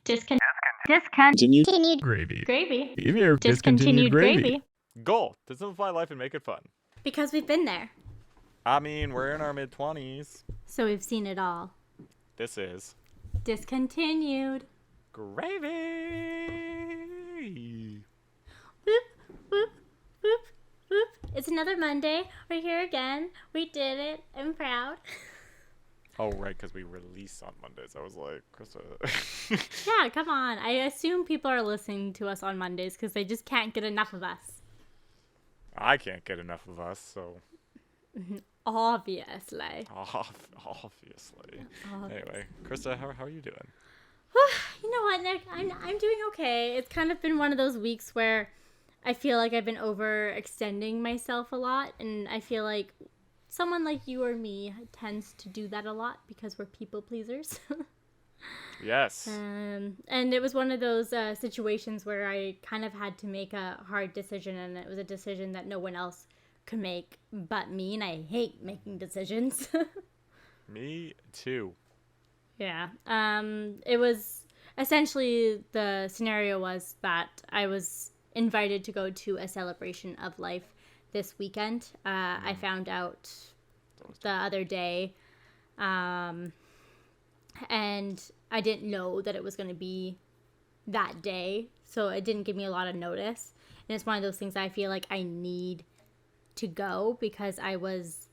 Discontinued Gravy. gravy. Even Discontinued gravy. Goal to simplify life and make it fun. Because we've been there. I mean, we're in our mid-20s. So we've seen it all. This is Discontinued. gravy. Whoop, whoop, whoop, whoop. It's another Monday. We're here again. We did it. I'm proud. Oh, right, because we release on Mondays. I was like, Krysta. Yeah, come on. I assume people are listening to us on Mondays because they just can't get enough of us. I can't get enough of us, so. Obviously. Obviously. Anyway, Krysta, how are you doing? You know what, Nick? I'm doing okay. It's kind of been one of those weeks where I feel like I've been overextending myself a lot, and I feel like someone like you or me tends to do that a lot because we're people pleasers. Yes. And it was one of those situations where I kind of had to make a hard decision, and it was a decision that no one else could make but me, and I hate making decisions. Me too. Yeah. It was essentially, the scenario was that I was invited to go to a celebration of life this weekend. I found out the other day, and I didn't know that it was going to be that day, so it didn't give me a lot of notice. And it's one of those things I feel like I need to go because I was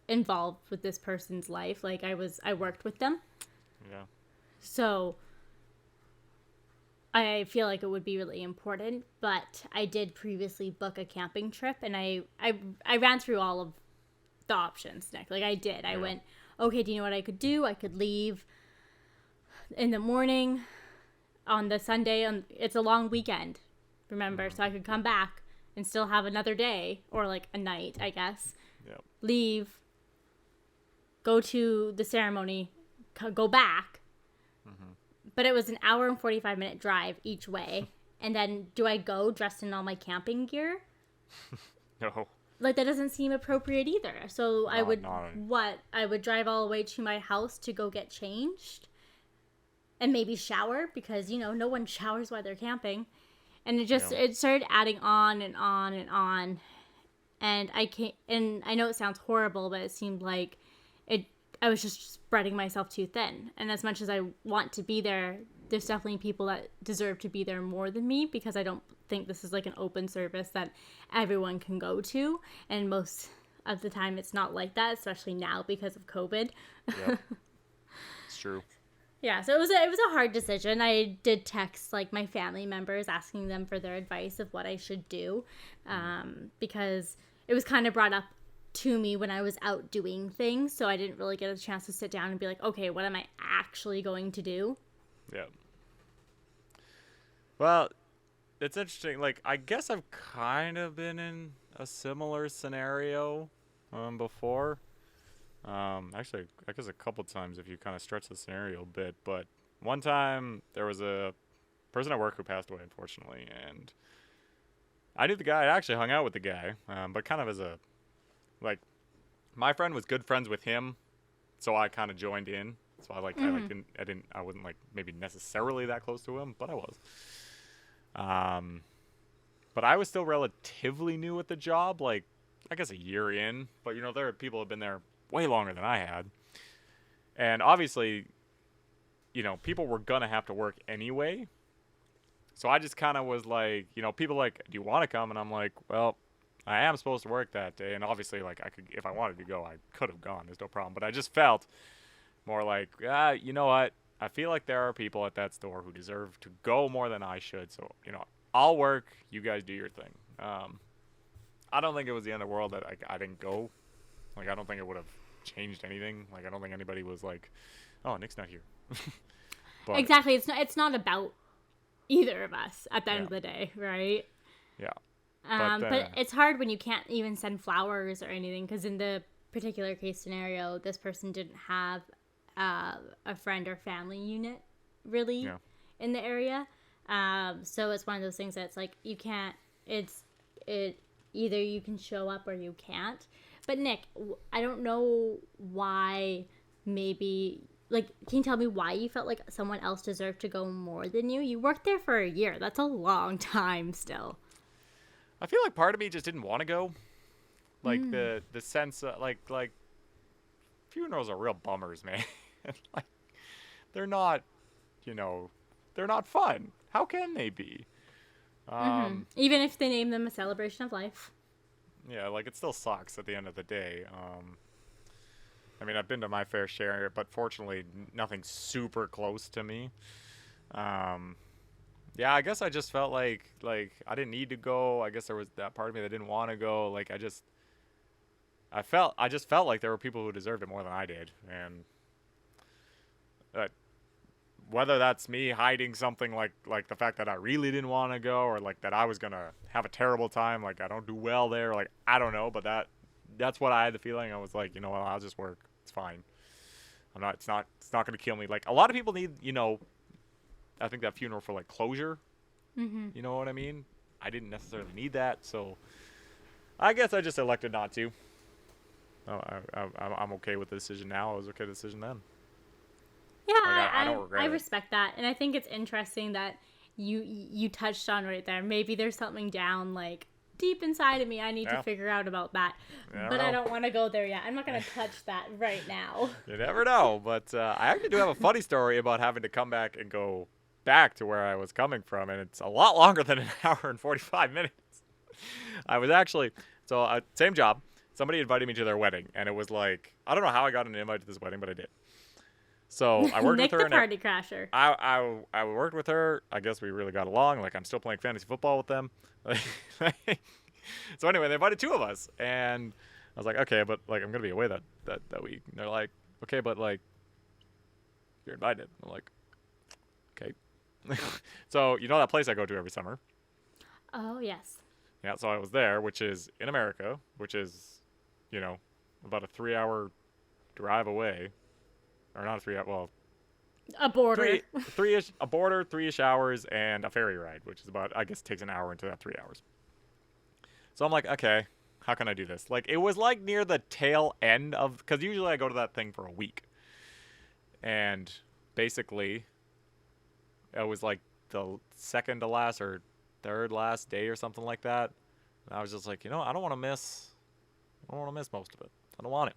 involved with this person's life. Like I worked with them. Yeah. So I feel like it would be really important, but I did previously book a camping trip, and I ran through all of the options, Nick. Like I did. I went, okay, do you know what I could do? I could leave in the morning on the Sunday. It's a long weekend, remember? So I could come back and still have another day, or like a night, I guess. Yep. Leave, go to the ceremony, go back. But it was an hour and 45-minute drive each way. And then do I go dressed in all my camping gear? No. Like, that doesn't seem appropriate either. So I would drive all the way to my house to go get changed and maybe shower, because, you know, no one showers while they're camping. And it started adding on and on and on. And I know it sounds horrible, but it seemed like I was just spreading myself too thin. And as much as I want to be there, there's definitely people that deserve to be there more than me, because I don't think this is like an open service that everyone can go to. And most of the time it's not like that, especially now because of COVID. Yep. It's true. Yeah, so it was a hard decision. I did text like my family members asking them for their advice of what I should do, because it was kind of brought up to me when I was out doing things, so I didn't really get a chance to sit down and be like, okay, what am I actually going to do? Yeah. Well, it's interesting. Like, I guess I've kind of been in a similar scenario before. Actually, I guess a couple times if you kind of stretch the scenario a bit. But one time there was a person at work who passed away, unfortunately, and I knew the guy. I actually hung out with the guy, but kind of as a, like, my friend was good friends with him, so I kind of joined in. So I wasn't like maybe necessarily that close to him, but I was. But I was still relatively new at the job, like I guess a year in. But you know, there are people who have been there way longer than I had, and obviously, you know, people were gonna have to work anyway. So I just kind of was like, you know, people like, do you want to come? And I'm like, well, I am supposed to work that day, and obviously, like, I could, if I wanted to go, I could have gone. There's no problem. But I just felt more like, you know what? I feel like there are people at that store who deserve to go more than I should. So, you know, I'll work. You guys do your thing. I don't think it was the end of the world that I didn't go. Like, I don't think it would have changed anything. Like, I don't think anybody was like, oh, Nick's not here. But, exactly. It's not about either of us at the end of the day, right? Yeah. But it's hard when you can't even send flowers or anything, because in the particular case scenario, this person didn't have a friend or family unit really in the area. So it's one of those things that's like, you can't, either you can show up or you can't. But Nick, I don't know why maybe like, can you tell me why you felt like someone else deserved to go more than you? You worked there for a year. That's a long time still. I feel like part of me just didn't want to go. Like the sense like funerals are real bummers, man. Like they're not, they're not fun. How can they be? Even if they name them a celebration of life. Yeah, like it still sucks at the end of the day. I mean, I've been to my fair share, but fortunately, nothing super close to me. Yeah, I guess I just felt like I didn't need to go. I guess there was that part of me that didn't want to go. Like I just felt like there were people who deserved it more than I did, and whether that's me hiding something like the fact that I really didn't want to go, or like that I was gonna have a terrible time, like I don't do well there, like I don't know, but that's what I had the feeling. I was like, you know what, I'll just work. It's fine. It's not gonna kill me. Like a lot of people need, I think that funeral for like closure. You know what I mean? I didn't necessarily need that, so I guess I just elected not to. I'm okay with the decision now. I was okay with the decision then. Yeah, I don't regret it. I respect that, and I think it's interesting that you touched on right there. Maybe there's something down like deep inside of me I need to figure out about that, but I don't want to go there yet. I'm not going to touch that right now. You never know, but I actually do have a funny story about having to come back and go back to where I was coming from, and it's a lot longer than an hour and 45 minutes. I was actually, same job. Somebody invited me to their wedding, and it was like, I don't know how I got an invite to this wedding, but I did. So I worked Nick with her. the party crasher. I worked with her. I guess we really got along. Like I'm still playing fantasy football with them. So anyway, they invited two of us, and I was like, okay, but like I'm gonna be away that week. And they're like, okay, but like you're invited. I'm like, okay. So you know that place I go to every summer? Oh yes. Yeah. So I was there, which is in America, which is, about a 3-hour drive away. Or not a 3 hour, well, a border. A border, 3-ish hours, and a ferry ride, which is about, I guess, takes an hour into that 3 hours. So I'm like, okay, how can I do this? Like, it was like near the tail end of, because usually I go to that thing for a week. And basically, it was like the second to last or third last day or something like that. And I was just like, I don't want to miss most of it. I don't want it.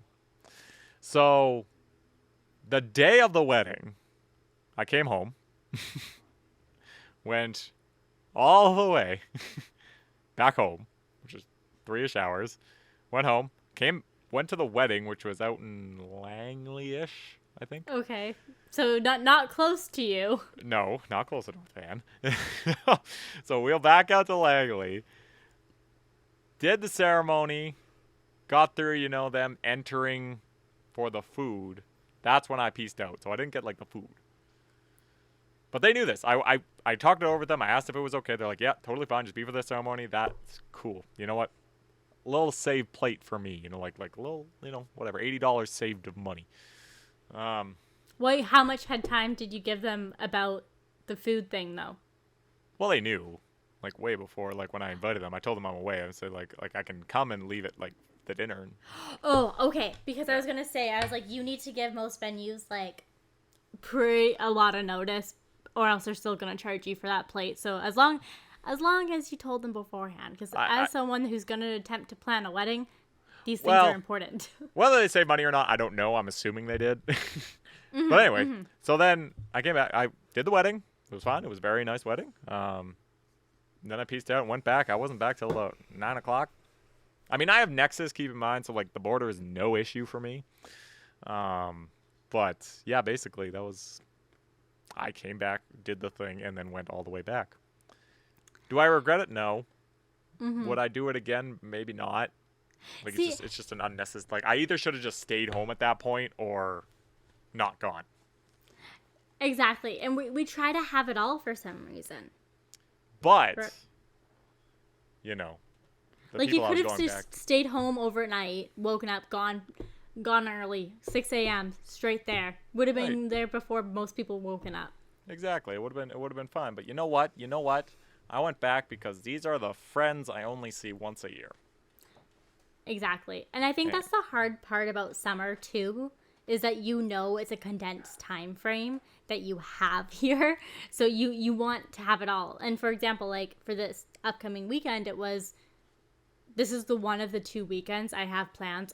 So the day of the wedding, I came home, went all the way back home, which is 3-ish hours, went home, went to the wedding, which was out in Langley-ish, I think. Okay. So not close to you. No, not close to North Van. So we'll back out to Langley, did the ceremony, got through, them entering for the food. That's when I pieced out. So I didn't get, like, the food. But they knew this. I talked it over with them. I asked if it was okay. They're like, yeah, totally fine. Just be for the ceremony. That's cool. You know what? A little saved plate for me. Like a little, whatever. $80 saved of money. Wait, how much time did you give them about the food thing, though? Well, they knew. Like, way before. Like, when I invited them, I told them I'm away. I said, like I can come and leave it, like, the dinner. Oh, okay. Because I was gonna say, I was like, you need to give most venues like a lot of notice, or else they're still gonna charge you for that plate. So as long as you told them beforehand, because as someone who's gonna attempt to plan a wedding, these things are important. Whether they save money or not, I don't know. I'm assuming they did. But anyway, so then I came back. I did the wedding. It was fine. It was a very nice wedding. Then I pieced out and went back. I wasn't back till about 9 o'clock. I mean, I have Nexus, keep in mind, so, like, the border is no issue for me. But, yeah, basically, I came back, did the thing, and then went all the way back. Do I regret it? No. Would I do it again? Maybe not. Like, it's just an unnecessary, like, I either should have just stayed home at that point or not gone. Exactly. And we try to have it all for some reason. But, like, you could have just stayed home overnight, woken up, gone early, 6 a.m., straight there. Would have been there before most people woken up. Exactly. It would have been fine. But you know what? I went back because these are the friends I only see once a year. Exactly. And I think that's the hard part about summer, too, is that it's a condensed time frame that you have here. So you want to have it all. And for example, like for this upcoming weekend, this is the one of the 2 weekends I have plans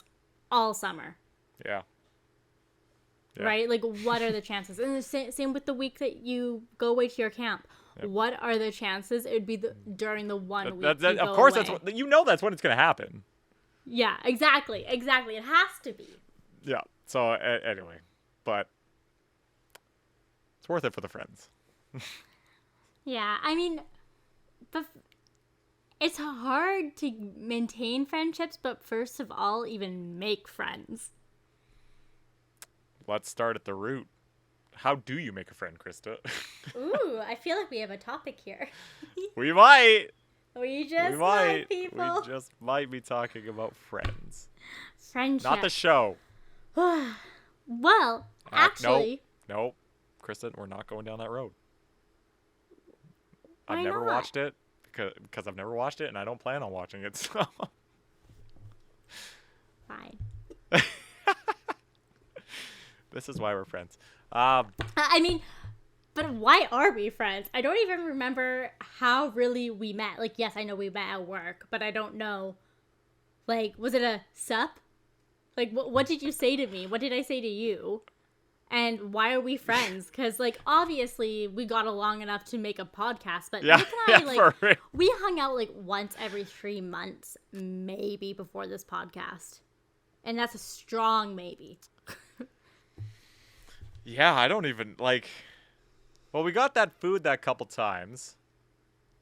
all summer. Yeah. Right? Like, what are the chances? And the same with the week that you go away to your camp. Yep. What are the chances it would be during the 1 week you of go course, away? that's when it's going to happen. Yeah, exactly. It has to be. Yeah. So, anyway. But it's worth it for the friends. Yeah, I mean, it's hard to maintain friendships, but first of all, even make friends. Let's start at the root. How do you make a friend, Krysta? Ooh, I feel like we have a topic here. We might. We might, people. We just might be talking about friends. Friendship. Not the show. Well, actually. Nope. Krysta, we're not going down that road. Why I've never not? watched it because I've never watched it and I don't plan on watching it. So. Fine. This is why we're friends. I mean, but why are we friends? I don't even remember how really we met. Like, yes, I know we met at work, but I don't know. Like, was it a sup? Like, what did you say to me? What did I say to you? And why are we friends? Because, like, obviously we got along enough to make a podcast, but Nick and I, we hung out, like, once every 3 months, maybe, before this podcast. And that's a strong maybe. Yeah, I don't even, like... Well, we got that food that couple times.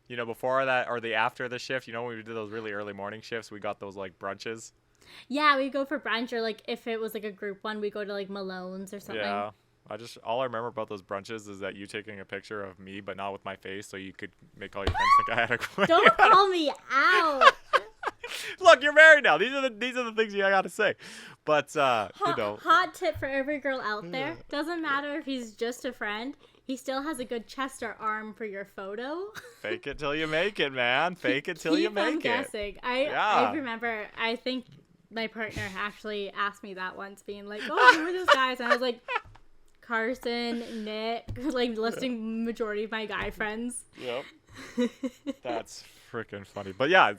You know, before that, or after the shift, you know, when we did those really early morning shifts, we got those, like, brunches. Yeah, we go for brunch, or, like, if it was, like, a group one, we go to, like, Malone's or something. Yeah. All I remember about those brunches is that you taking a picture of me, but not with my face, so you could make all your friends think I had a queen. Don't call me out! Look, you're married now. These are the things you gotta say. But, you know. Hot tip for every girl out there. Doesn't matter if he's just a friend. He still has a good chest or arm for your photo. Fake it till you make it, man. Fake it till you make it. Guessing. I remember, I think my partner actually asked me that once, being like, oh, who are those guys? And I was like, Carson, Nick, like listing majority of my guy friends. Yep. That's freaking funny. But yeah,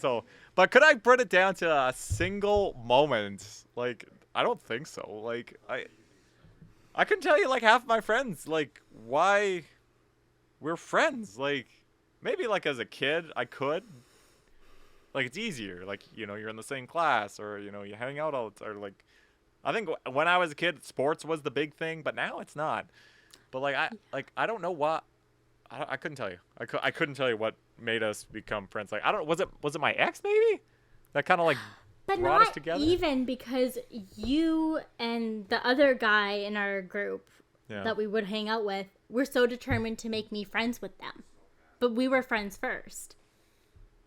but could I put it down to a single moment? Like, I don't think so. Like, I couldn't tell you, like, half my friends, like, why we're friends. Like, maybe, like, as a kid, I could. Like, it's easier. Like, you know, you're in the same class, or, you know, you hang out all the time. Like, I think when I was a kid, sports was the big thing, but now it's not. But, I don't know what. I couldn't tell you. I couldn't tell you what made us become friends. Like, I don't. Was it my ex, maybe? That kind of, like, brought us together? Even because you and the other guy in our group that we would hang out with were so determined to make me friends with them. But we were friends first.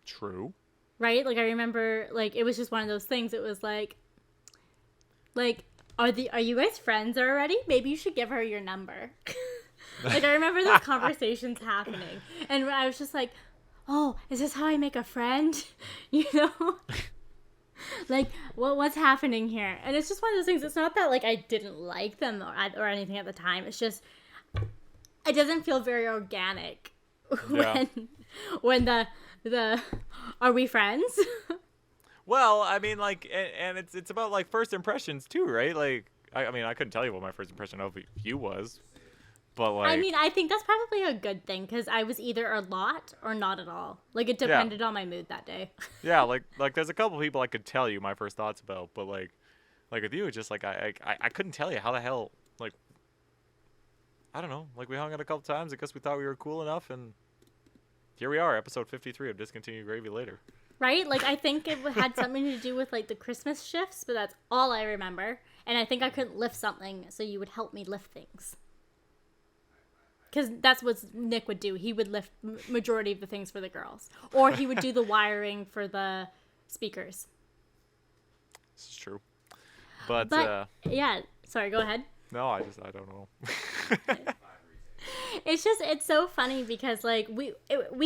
True. Right? Like, I remember, like, it was just one of those things. It was like, are you guys friends already? Maybe you should give her your number. Like, I remember those conversations happening. And I was just like, oh, is this how I make a friend? You know? Like, what's happening here? And it's just one of those things. It's not that, like, I didn't like them or anything at the time. It's just, it doesn't feel very organic when the are we friends? Well, I mean, like, and it's about, like, first impressions too, right? Like, I mean, I couldn't tell you what my first impression of you was, but, like, I mean, I think that's probably a good thing, because I was either a lot or not at all. Like, it depended on my mood that day. Yeah, like there's a couple people I could tell you my first thoughts about, but like with you, it's just like I couldn't tell you how the hell, like, I don't know, like, we hung out a couple times. I guess we thought we were cool enough, and here we are, episode 53 of Discontinued Gravy later. Right? Like, I think it had something to do with, like, the Christmas shifts, but that's all I remember. And I think I couldn't lift something, so you would help me lift things. Because that's what Nick would do. He would lift majority of the things for the girls. Or he would do the wiring for the speakers. This is true. But yeah. Sorry, go ahead. No, I don't know. It's so funny because, like, we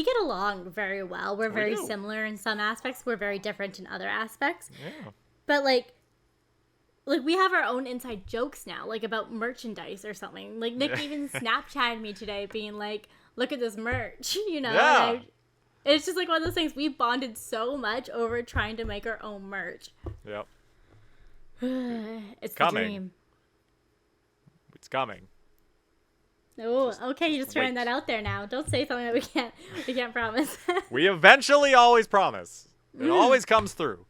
get along very well. We're very similar in some aspects. We're very different in other aspects. Yeah. But, like, like, we have our own inside jokes now, like, about merchandise or something. Like, Nick even Snapchatted me today being like, look at this merch, you know? Yeah. It's just, like, one of those things. We bonded so much over trying to make our own merch. Yep. It's coming. the dream. It's coming. Oh, okay, you're just throwing that out there now. Don't say something that we can't promise. We eventually always promise. It always comes through.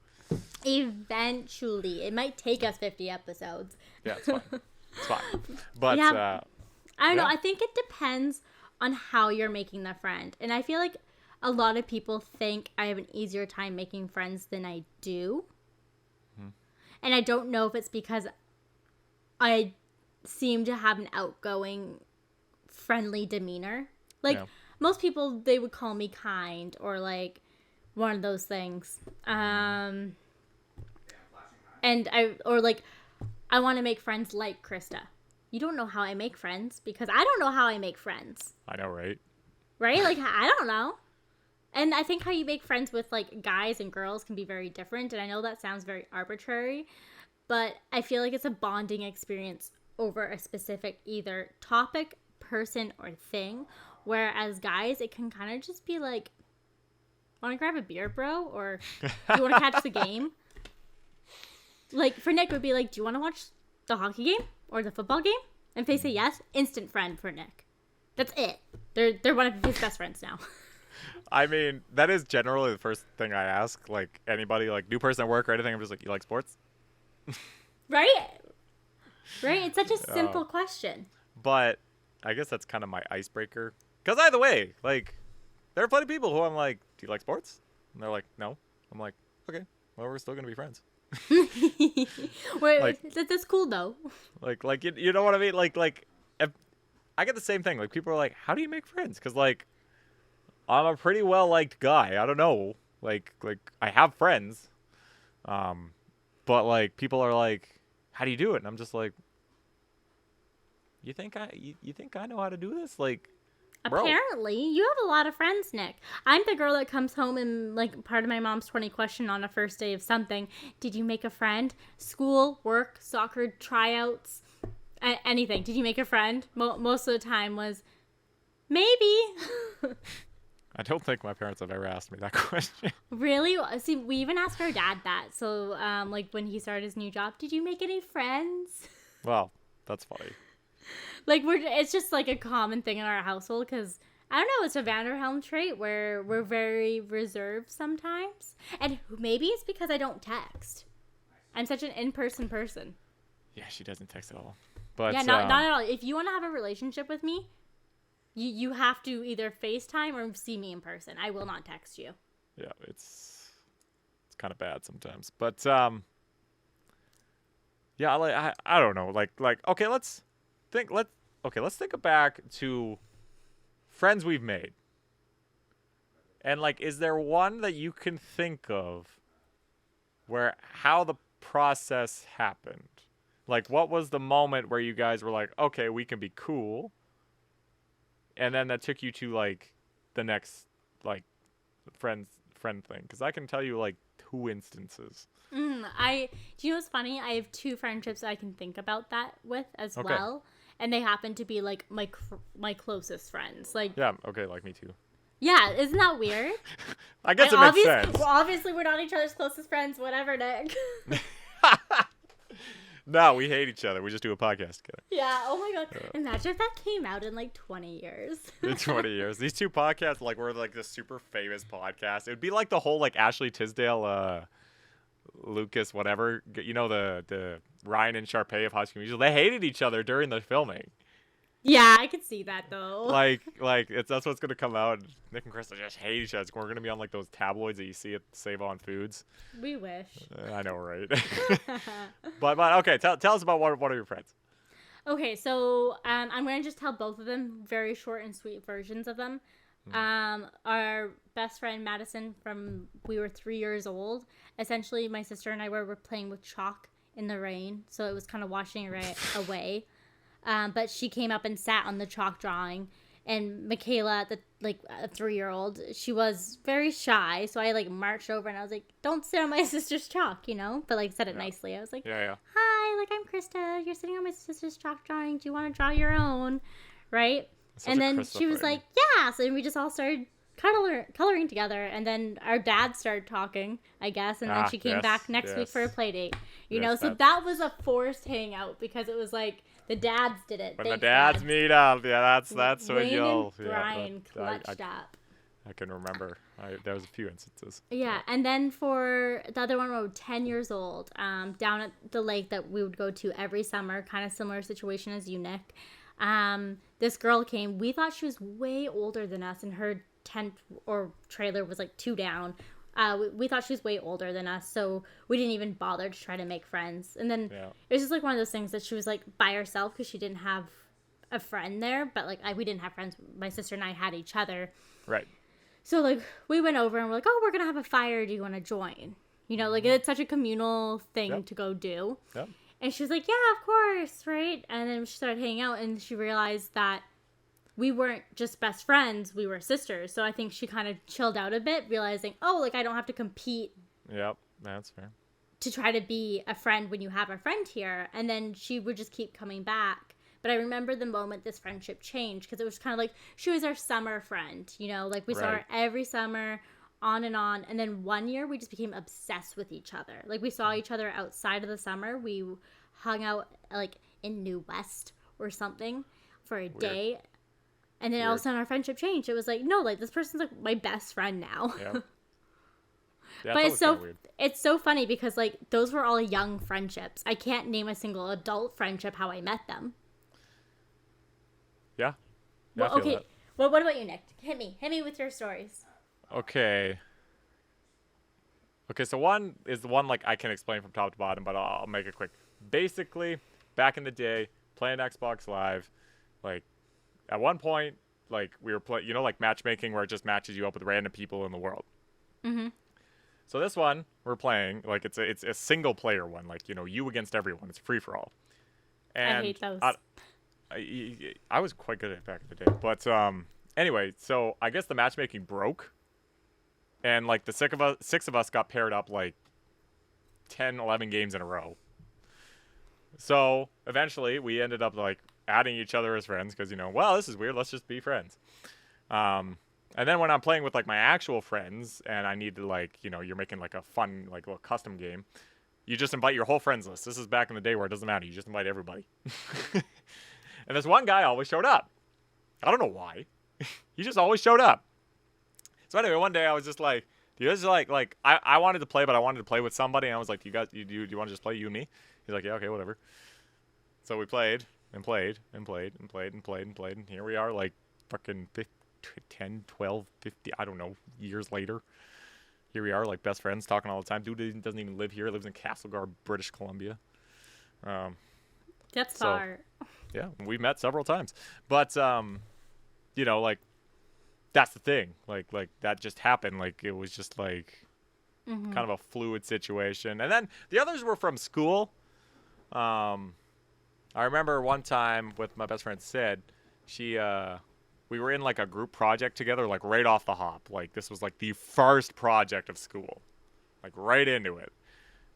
Eventually. It might take us 50 episodes. Yeah, it's fine. It's fine. But, yeah, I don't know. I think it depends on how you're making the friend. And I feel like a lot of people think I have an easier time making friends than I do. And I don't know if it's because I seem to have an outgoing, friendly demeanor. Like, most people, they would call me kind or, like, one of those things. And I want to make friends like Krysta. You don't know how I make friends because I don't know how I make friends. I know, right? Right? Like, I don't know. And I think how you make friends with, like, guys and girls can be very different. And I know that sounds very arbitrary, but I feel like it's a bonding experience over a specific either topic, person, or thing. Whereas guys, it can kind of just be like, want to grab a beer, bro? Or do you want to catch the game? Like, for Nick, it would be like, do you want to watch the hockey game or the football game? And if they say yes, instant friend for Nick. That's it. They're one of his best friends now. I mean, that is generally the first thing I ask. Like, anybody, like, new person at work or anything, I'm just like, you like sports? Right? Right? It's such a simple question. But I guess that's kind of my icebreaker. Because either way, like, there are plenty of people who I'm like, do you like sports? And they're like, no. I'm like, okay, well, we're still going to be friends. Like, that's cool though. Like you know what I mean? Like if, I get the same thing. Like, people are like, how do you make friends? Because, like, I'm a pretty well liked guy. I don't know. Like I have friends. But, like, people are like, how do you do it? And I'm just like, you think I know how to do this? Like, bro. Apparently, you have a lot of friends, Nick. I'm the girl that comes home and, like, part of my mom's 20 question on a first day of something. Did you make a friend? School, work, soccer, tryouts, anything. Did you make a friend? Most of the time was, maybe. I don't think my parents have ever asked me that question. Really? See, we even asked our dad that. So, like, when he started his new job, did you make any friends? Well, that's funny. Like, it's just, like, a common thing in our household because, I don't know, it's a Vanderhelm trait where we're very reserved sometimes. And maybe it's because I don't text. I'm such an in-person person. Yeah, she doesn't text at all. But yeah, not at all. If you want to have a relationship with me, you have to either FaceTime or see me in person. I will not text you. Yeah, it's kind of bad sometimes. But, yeah, I don't know. Like, okay, let's think back to friends we've made. And, like, is there one that you can think of where how the process happened? Like, what was the moment where you guys were like, okay, we can be cool? And then that took you to, like, the next, like, friend thing. Because I can tell you, like, 2 instances. Do you know what's funny? I have 2 friendships I can think about that with as well. And they happen to be, like, my closest friends. Like, yeah, okay, like me too. Yeah, isn't that weird? I guess it makes sense. Well, obviously, we're not each other's closest friends. Whatever, Nick. No, we hate each other. We just do a podcast together. Yeah, oh my god. Imagine if that came out in, like, 20 years. In 20 years. These 2 podcasts, like, were, like, the super famous podcast. It would be like the whole, like, Ashley Tisdale, Lucas, whatever. You know, the Ryan and Sharpay of High School Musical. They hated each other during the filming. Yeah, I could see that, though. Like that's what's going to come out. Nick and Krysta just hate each other. We're going to be on, like, those tabloids that you see at Save On Foods. We wish. I know, right? but okay, tell us about one of your friends. Okay, so I'm going to just tell both of them very short and sweet versions of them. Our best friend, Madison, from we were 3 years old. Essentially, my sister and I were playing with chalk in the rain, so it was kind of washing it away. But she came up and sat on the chalk drawing. And Michaela, a 3-year-old, she was very shy. So I, like, marched over and I was like, don't sit on my sister's chalk, you know? But, like, said it nicely. I was like, yeah. Hi, like, I'm Krysta. You're sitting on my sister's chalk drawing. Do you want to draw your own? Right? And then she was like, yes. And we just all started coloring together. And then our dad started talking, I guess. And then she came back next week for a play date. You know, so that was a forced hangout because it was like the dads did it. When the dads meet up, that's when you'll... Brian clutched up. I can remember. There was a few instances. Yeah, and then for the other one, we were 10 years old, down at the lake that we would go to every summer, kind of similar situation as you, Nick. This girl came. We thought she was way older than us, and her tent or trailer was like 2 down. We thought she was way older than us, so we didn't even bother to try to make friends. And then it was just like one of those things that she was like by herself because she didn't have a friend there, but like we didn't have friends. My sister and I had each other. Right. So, like, we went over and we're like, oh, we're going to have a fire. Do you want to join? You know, like, it's such a communal thing to go do. Yep. And she was like, yeah, of course, right? And then she started hanging out and she realized that we weren't just best friends. We were sisters. So I think she kind of chilled out a bit, realizing, oh, like, I don't have to compete. Yep, that's fair. To try to be a friend when you have a friend here. And then she would just keep coming back. But I remember the moment this friendship changed because it was kind of like she was our summer friend, you know, like we saw her every summer on. And then one year we just became obsessed with each other. Like we saw each other outside of the summer. We hung out like in New West or something for a day. And then all of a sudden our friendship changed. It was like, no, like this person's like my best friend now. Yeah. But it's so funny because like those were all young friendships. I can't name a single adult friendship how I met them. Yeah. Well, okay. Well, what about you, Nick? Hit me with your stories. Okay, so one is the one like I can explain from top to bottom, but I'll make it quick. Basically, back in the day, playing Xbox Live, like at one point, like we were playing, you know, like matchmaking where it just matches you up with random people in the world. Mm-hmm. So this one we're playing, like it's a single player one, like, you know, you against everyone. It's free for all. And I hate those. I was quite good at it back in the day. But anyway, so I guess the matchmaking broke. And like the six of us got paired up like 10, 11 games in a row. So eventually we ended up like adding each other as friends because, you know, well, this is weird. Let's just be friends. And then when I'm playing with like my actual friends and I need to like, you know, you're making like a fun, like little custom game. You just invite your whole friends list. This is back in the day where it doesn't matter. You just invite everybody. And this one guy always showed up. I don't know why. He just always showed up. So anyway, one day I was just like, do you guys like I wanted to play, but I wanted to play with somebody. And I was like, do you want to just play you and me? He's like, yeah, okay, whatever. So we played and played and played and played and played and played. And here we are like fucking 10, 12, 50, I don't know, years later. Here we are like best friends talking all the time. Dude doesn't even live here. He lives in Castlegar, British Columbia. That's far. Yeah, we met several times. But, you know, like, that's the thing. Like that just happened. Like, it was just, like, kind of a fluid situation. And then the others were from school. I remember one time with my best friend, Sid, we were in, like, a group project together, like, right off the hop. Like, this was, like, the first project of school. Like, right into it.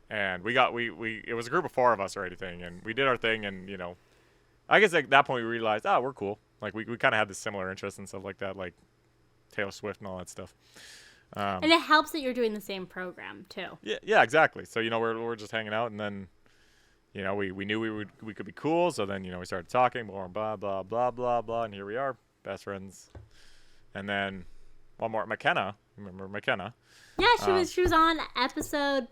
And it was a group of 4 of us or anything, and we did our thing, and, you know, I guess at that point we realized, we're cool. Like, we kind of had this similar interest and stuff like that, like Taylor Swift and all that stuff. And it helps that you're doing the same program, too. Yeah, exactly. So, you know, we're just hanging out, and then, you know, we knew we could be cool, so then, you know, we started talking, blah, blah, blah, blah, blah, blah, and here we are, best friends. And then one more, McKenna. Remember McKenna? Yeah, she was on episode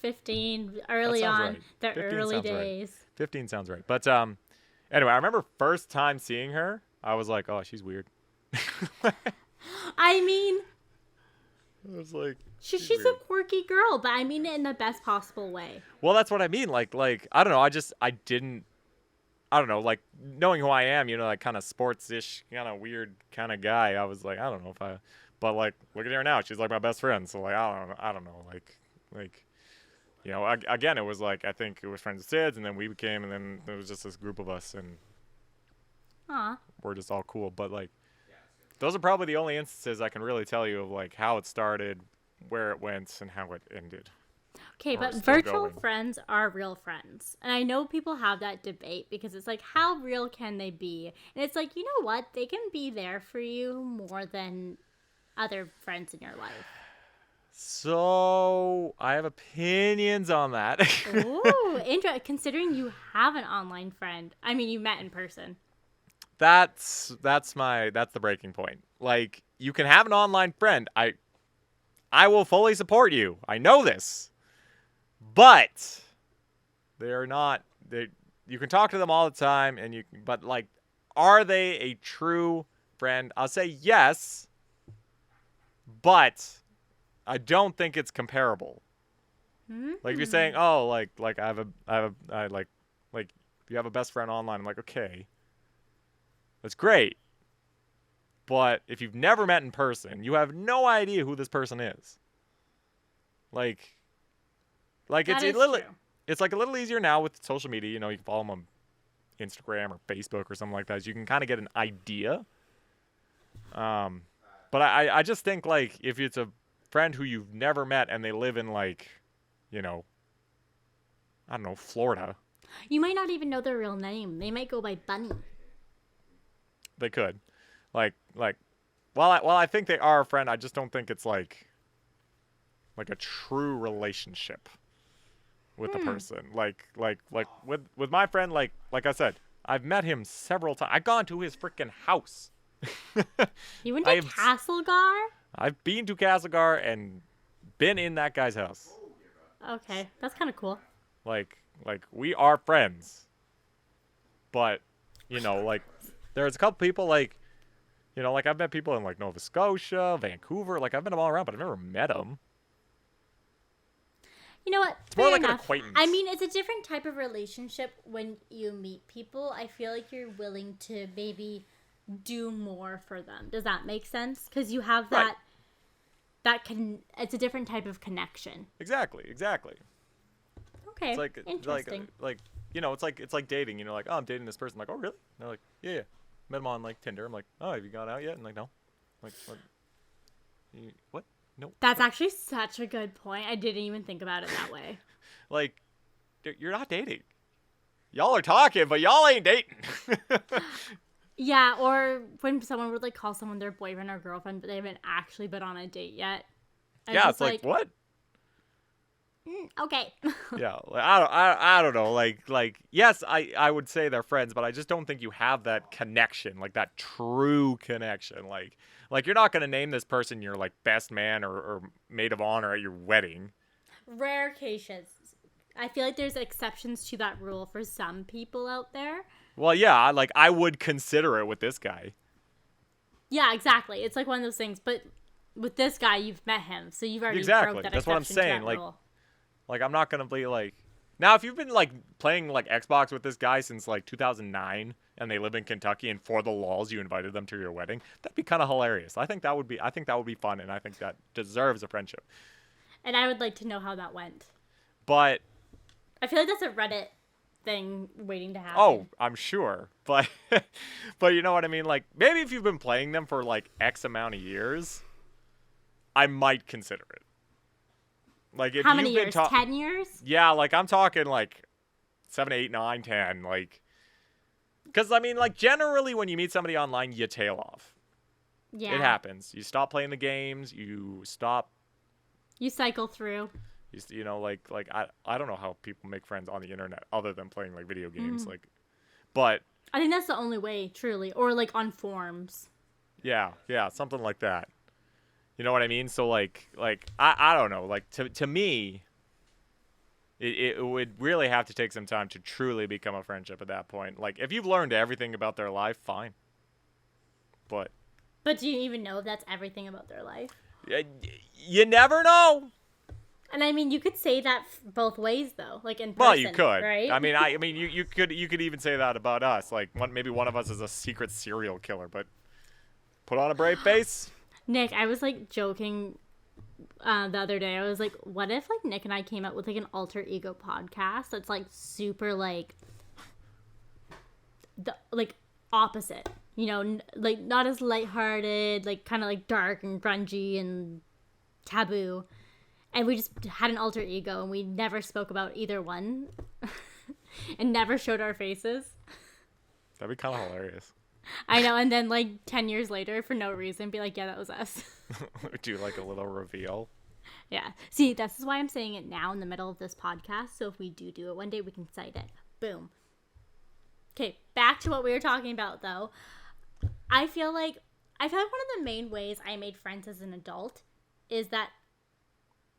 15 early on, right. The early days. Right. 15 sounds right. But anyway, I remember first time seeing her, I was like, oh, she's weird. I mean, I was like, she's a quirky girl, but I mean it in the best possible way. Well, that's what I mean. Like I don't know. I don't know. Like, knowing who I am, you know, like kind of sports-ish, kind of weird kind of guy. I was like, I don't know if but like, look at her now. She's like my best friend. So like, I don't know. Like. You know, again, it was like, I think it was friends of Sid's, and then we became, and then there was just this group of us, and we're just all cool. But, like, those are probably the only instances I can really tell you of, like, how it started, where it went, and how it ended. Okay, but virtual friends are real friends. And I know people have that debate because it's like, how real can they be? And it's like, you know what? They can be there for you more than other friends in your life. So, I have opinions on that. Ooh, interesting. Considering you have an online friend. I mean, you met in person. That's the breaking point. Like, you can have an online friend. I will fully support you. I know this. But they're not you can talk to them all the time but like, are they a true friend? I'll say yes, but I don't think it's comparable. Mm-hmm. Like, if you're saying, oh, like I like you have a best friend online, I'm like, okay, that's great. But if you've never met in person, you have no idea who this person is. Like it's like a little easier now with social media. You know, you can follow them on Instagram or Facebook or something like that. So you can kind of get an idea. But I just think, like, if it's a friend who you've never met and they live in, like, you know, I don't know, Florida. You might not even know their real name. They might go by Bunny. They could. While I think they are a friend, I just don't think it's like a true relationship with the person. Like with my friend, like I said, I've met him several times. I've gone to his freaking house. You went to Castlegar? I've been to Castlegar and been in that guy's house. Okay, that's kind of cool. Like we are friends. But, you know, like, there's a couple people, like, you know, like, I've met people in, like, Nova Scotia, Vancouver. Like, I've met them all around, but I've never met them. You know what? It's more like an acquaintance. I mean, it's a different type of relationship when you meet people. I feel like you're willing to maybe do more for them. Does that make sense? Because you have that, it's a different type of connection. Exactly. Okay, it's interesting. Like, you know, it's like dating. You know, like, oh, I'm dating this person. I'm like, oh, really? And they're like, yeah. Met them on, like, Tinder. I'm like, oh, have you gone out yet? And like, no. Like, what? No. That's actually such a good point. I didn't even think about it that way. Like, you're not dating. Y'all are talking, but y'all ain't dating. Yeah, or when someone would, like, call someone their boyfriend or girlfriend, but they haven't actually been on a date yet. It's like, what? Okay. Yeah, like, I don't know. Like, yes, I would say they're friends, but I just don't think you have that connection, like that true connection. Like you're not gonna name this person your, like, best man or maid of honor at your wedding. Rare cases. I feel like there's exceptions to that rule for some people out there. Well, yeah, like, I would consider it with this guy. Yeah, exactly. It's like one of those things, but with this guy, you've met him, so you've already broke that exception. That's what I'm saying. Like, rule. Like, I'm not gonna be like, now if you've been, like, playing, like, Xbox with this guy since, like, 2009 and they live in Kentucky and for the lulz you invited them to your wedding, that'd be kind of hilarious. I think that would be fun, and I think that deserves a friendship. And I would like to know how that went. But I feel like that's a Reddit thing waiting to happen. Oh, I'm sure. But you know what I mean? Like, maybe if you've been playing them for, like, X amount of years, I might consider it. Like, if how many years? 10 years? Yeah, like, I'm talking, like, 7, 8, 9, 10. Like, because, I mean, like, generally when you meet somebody online, you tail off. Yeah. It happens. You stop playing the games. You stop. You cycle through. You know, like I don't know how people make friends on the internet other than playing, like, video games. Like, but I think that's the only way, truly. Or, like, on forums. Yeah, something like that. You know what I mean? So, like I don't know. Like, to me, it would really have to take some time to truly become a friendship at that point. Like, if you've learned everything about their life, fine. But do you even know if that's everything about their life? You never know. And I mean, you could say that both ways, though. Like, in person, well, you could, right? I mean, you could even say that about us. Like, maybe one of us is a secret serial killer, but put on a brave face. Nick, I was, like, joking the other day. I was like, what if, like, Nick and I came out with, like, an alter ego podcast that's, like, super, like, opposite. You know, like, not as lighthearted, like, kind of, like, dark and grungy and taboo. And we just had an alter ego, and we never spoke about either one. And never showed our faces. That'd be kind of hilarious. I know, and then like 10 years later, for no reason, be like, yeah, that was us. Do like a little reveal. Yeah. See, this is why I'm saying it now in the middle of this podcast. So if we do it one day, we can cite it. Boom. Okay, back to what we were talking about, though. I feel like one of the main ways I made friends as an adult is that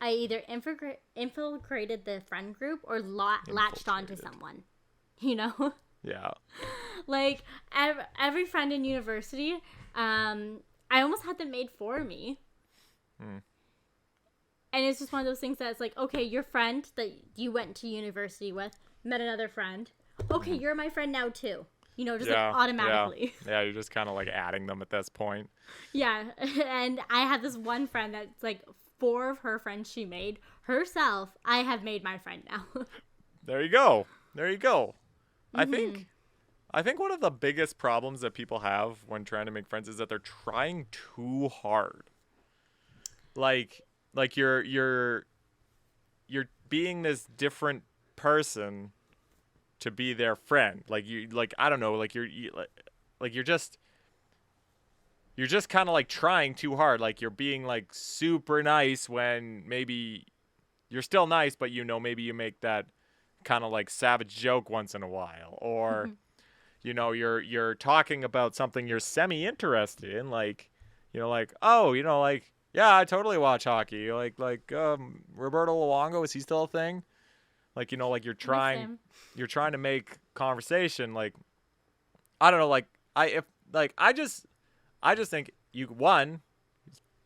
I either infiltrated the friend group or latched onto someone, you know? Yeah. Like, every friend in university, I almost had them made for me. And it's just one of those things that's like, okay, your friend that you went to university with met another friend. Okay, you're my friend now, too. You know, just like automatically. Yeah, you're just kind of like adding them at this point. Yeah, and I have this one friend that's like 4 of her friends she made herself. I have made my friend now. There you go. I think one of the biggest problems that people have when trying to make friends is that they're trying too hard. Like you're being this different person to be their friend. I don't know, you're just kind of like trying too hard. Like you're being like super nice when maybe you're still nice, but maybe you make that kind of like savage joke once in a while, or you're talking about something you're semi-interested in, yeah, I totally watch hockey, like Roberto Luongo, is he still a thing? You're trying to make conversation. Like, I don't know, I just think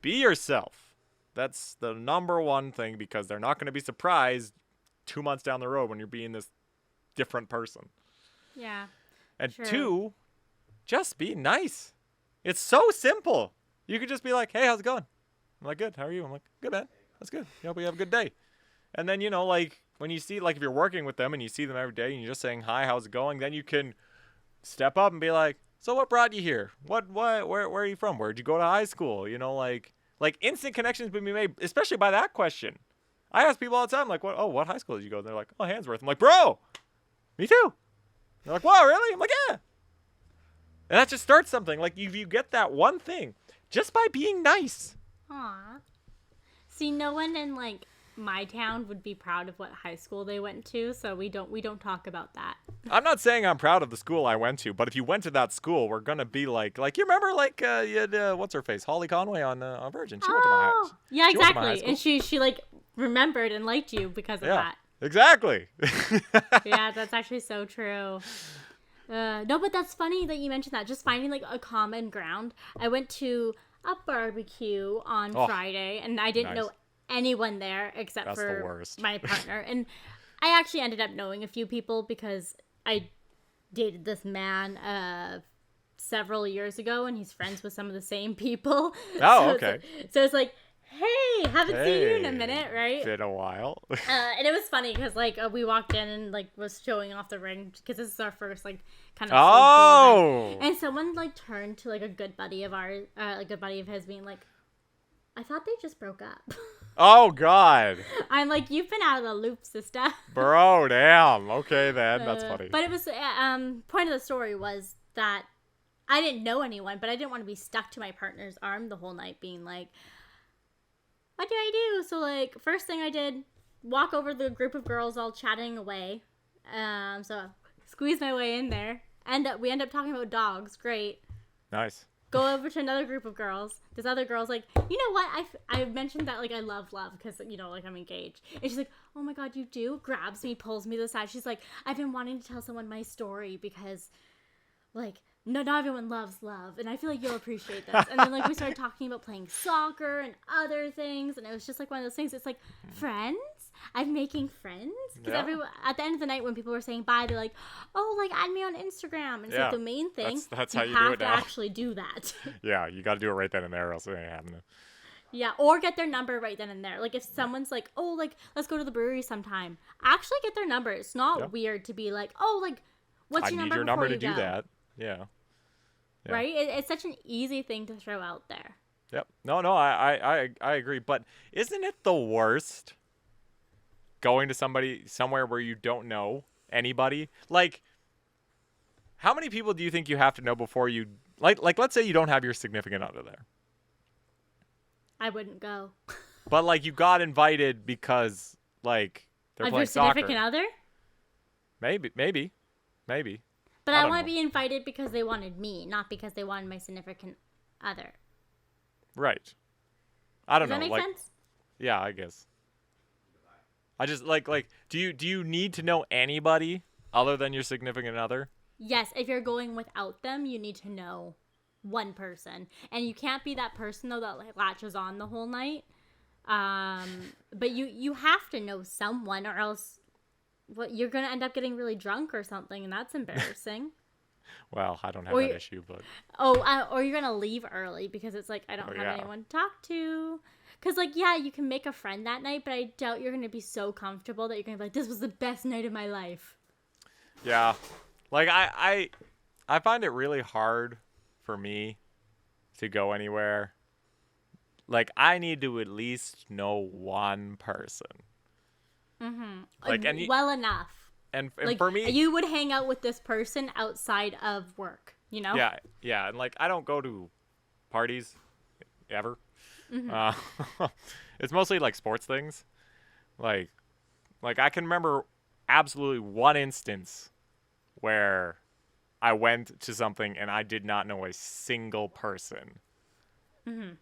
be yourself. That's the number one thing, because they're not going to be surprised 2 months down the road when you're being this different person. Yeah. And true. 2, just be nice. It's so simple. You could just be like, hey, how's it going? I'm like, good. How are you? I'm like, good, man. That's good. Hope you have a good day. And then, when you see, if you're working with them and you see them every day and you're just saying, hi, how's it going? Then you can step up and be like, so what brought you here? Where are you from? Where'd you go to high school? Instant connections can be made, especially by that question. I ask people all the time, like, what high school did you go? And they're like, oh, Handsworth. I'm like, bro, me too. They're like, wow, really? I'm like, yeah. And that just starts something. Like, if you get that one thing, just by being nice. Aw. See, no one in, my town would be proud of what high school they went to, so we don't talk about that. I'm not saying I'm proud of the school I went to, but if you went to that school, we're gonna be like you remember you had, what's her face, Holly Conway on Virgin. She went to my house. Yeah, exactly. And she remembered and liked you because of that. Exactly. Yeah, that's actually so true. No, but that's funny that you mentioned that. Just finding a common ground. I went to a barbecue on Friday, and I didn't know anyone there except for my partner. And I actually ended up knowing a few people because I dated this man several years ago, and he's friends with some of the same people. Oh, okay. So it's like, hey, haven't seen you in a minute, right? Been a while. And it was funny because we walked in and was showing off the ring because this is our first kind of social event. And someone turned to a good buddy of ours, a good buddy of his, being like, I thought they just broke up. Oh, God. I'm like, you've been out of the loop, sister. Bro, damn. Okay, then. That's funny. But it was, point of the story was that I didn't know anyone, but I didn't want to be stuck to my partner's arm the whole night being like, what do I do? So, first thing I did, walk over the group of girls all chatting away. So, squeeze my way in there. We end up talking about dogs. Great. Nice. Go over to another group of girls. This other girl's like, you know what? I mentioned that, I love because, I'm engaged. And she's like, oh, my God, you do? Grabs me, pulls me to the side. She's like, I've been wanting to tell someone my story because, not everyone loves love. And I feel like you'll appreciate this. And then, we started talking about playing soccer and other things. And it was just, one of those things. It's like, friends? I'm making friends? Because everyone, at the end of the night, when people were saying bye, they're like, oh, add me on Instagram. And it's the main thing. That's how you do it now. You have to actually do that. Yeah, you got to do it right then and there, or else it ain't happening. Yeah, or get their number right then and there. If someone's like, oh, let's go to the brewery sometime. Actually get their number. It's not weird to be like, oh, what's your number? I need your number to do that. Yeah. Right? It's such an easy thing to throw out there. Yep. No, I agree. But isn't it the worst going to somewhere where you don't know anybody? Like, how many people do you think you have to know before you like let's say you don't have your significant other there. I wouldn't go. But like you got invited because like they're playing soccer. Of your significant other? Maybe. But I want to be invited because they wanted me, not because they wanted my significant other. Right. I don't know. Does that make sense? Yeah, I guess. I just like do you need to know anybody other than your significant other? Yes, if you're going without them, you need to know one person. And you can't be that person though that like latches on the whole night. But you have to know someone or else you're going to end up getting really drunk or something, and that's embarrassing. Well, I don't have that issue, but... or you're going to leave early because it's like, I don't have anyone to talk to. Because, like, yeah, you can make a friend that night, but I doubt you're going to be so comfortable that you're going to be like, this was the best night of my life. Yeah. Like, I find it really hard for me to go anywhere. Like, I need to at least know one person. Mm-hmm. Like, well enough. And like, for me... You would hang out with this person outside of work, you know? Yeah. And, like, I don't go to parties ever. Mm-hmm. It's mostly, like, sports things. Like, I can remember absolutely one instance where I went to something and I did not know a single person. Mm-hmm.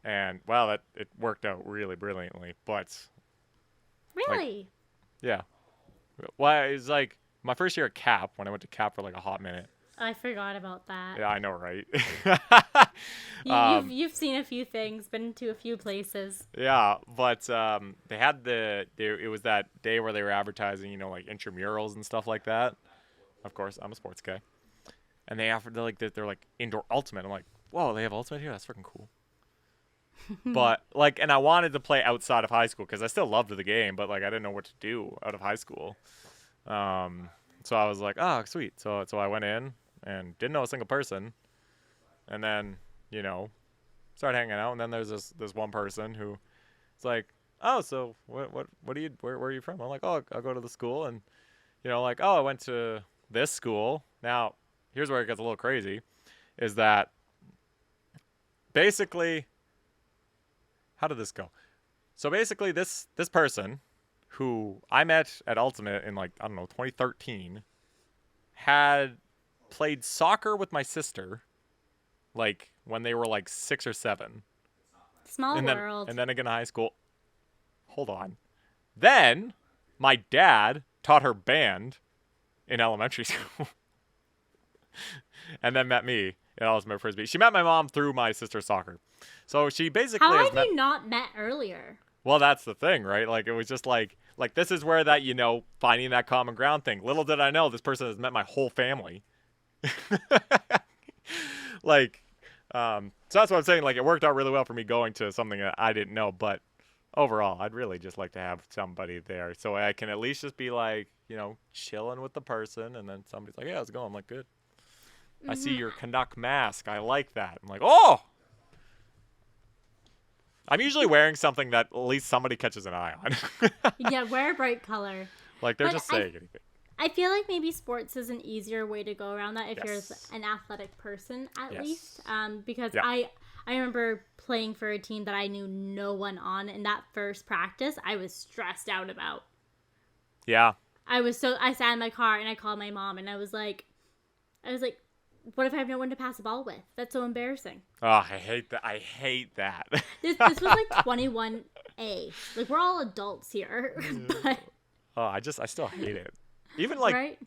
And, well, it worked out really brilliantly, but... Really? Like, yeah. Well, it was like my first year at CAP, when I went to CAP for like a hot minute. I forgot about that. Yeah, I know, right? You've seen a few things, been to a few places. Yeah, but they had it was that day where they were advertising, you know, like intramurals and stuff like that. Of course, I'm a sports guy. And they're like indoor ultimate. I'm like, whoa, they have ultimate here? That's freaking cool. But like, and I wanted to play outside of high school because I still loved the game, but like I didn't know what to do out of high school. So I was like, oh, sweet. So I went in and didn't know a single person, and then you know, started hanging out. And then there's this one person who, it's like, oh, so what do you where are you from? I'm like, oh, I'll go to the school, and you know, like, oh, I went to this school. Now, here's where it gets a little crazy, is that basically. How did this go? So basically this person who I met at Ultimate in like, I don't know, 2013 had played soccer with my sister like when they were like 6 or 7. Small world. And then again in high school. Hold on. Then my dad taught her band in elementary school. And then met me in Ultimate Frisbee. She met my mom through my sister's soccer. So she basically How have you not met earlier? Well, that's the thing, right? Like, it was just like this is where that, you know, finding that common ground thing. Little did I know this person has met my whole family. Like, so that's what I'm saying. Like, it worked out really well for me going to something that I didn't know. But overall, I'd really just like to have somebody there so I can at least just be like, you know, chilling with the person. And then somebody's like, yeah, how's it going? I'm like, good. Mm-hmm. I see your Canuck mask. I like that. I'm like, oh! I'm usually wearing something that at least somebody catches an eye on. Yeah, wear a bright color. Like, they're just saying anything. I feel like maybe sports is an easier way to go around that if you're an athletic person, at least. Because I remember playing for a team that I knew no one on, and that first practice, I was stressed out about. Yeah. I sat in my car, and I called my mom, and I was like, what if I have no one to pass the ball with? That's so embarrassing. Oh, I hate that. This was like 21A. Like, we're all adults here. But oh, I still hate it. Even like, right?